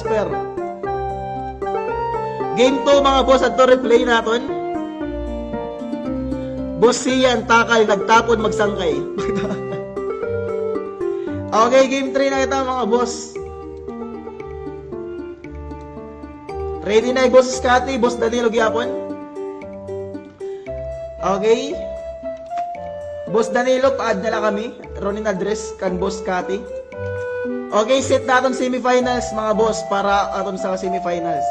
Casper. Game 2 mga boss, at to replay natin. Boss Sian, takal, nagtapon, magsangkay. Okay, game 3 na kita mga boss. Ready na boss Scotty, boss Danilo gyapon. Okay. Boss Danilo, pa-add na lang kami. Ronin address kan boss Scotty. Okay, set natin semifinals mga boss para aton sa semifinals.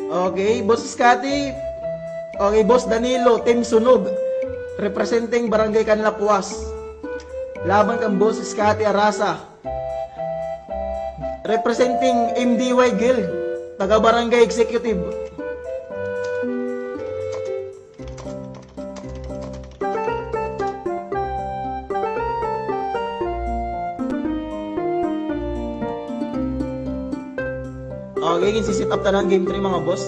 Okay, Boss Scotty. Okay, Boss Danilo, Team Sunog. Representing Barangay Canlapuas. Laban kang Boss Scotty Arasa. Representing MDY Guild. Taga Barangay Executive. Okay, sisit up na ng game 3 mga boss.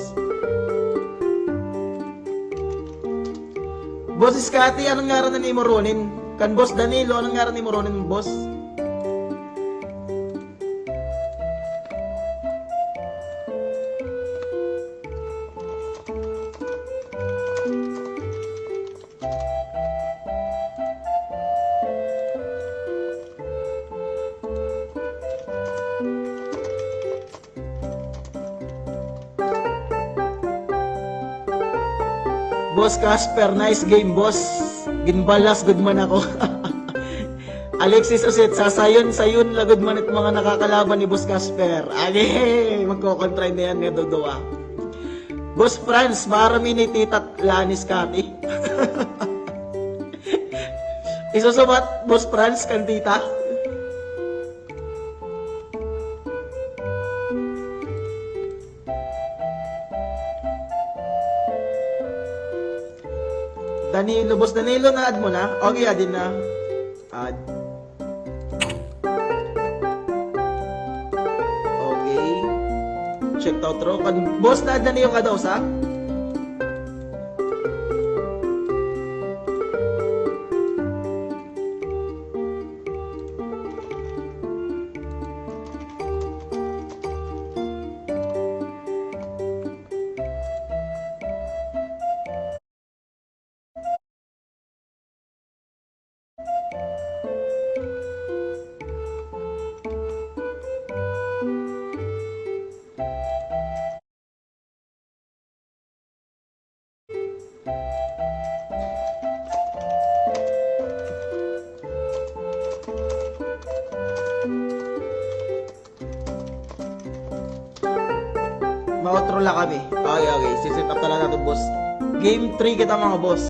Boss Scotty, anong ngaran na ni mo Ronin? Kan Boss Danilo, anong ngaran ni mo Ronin, boss? Boss Casper, nice game, boss. Ginbalas, good man ako. Alexis Oset, sasayon la good man at mga nakakalaban ni Boss Casper. Age, magkokontry na yan, nga dodoa. Boss Franz, marami ni Tita Lanis Kati. Isusubat, Boss Franz, kan tita. Danilo, Boss Danilo, na-add mo na? Okay, add na. Add. Okay. Check out through. Boss, na-add na niyo ka daw sa? Ma-outro lang kami. Okay. Sisit up na lang natin, boss. Game 3 kita mga boss.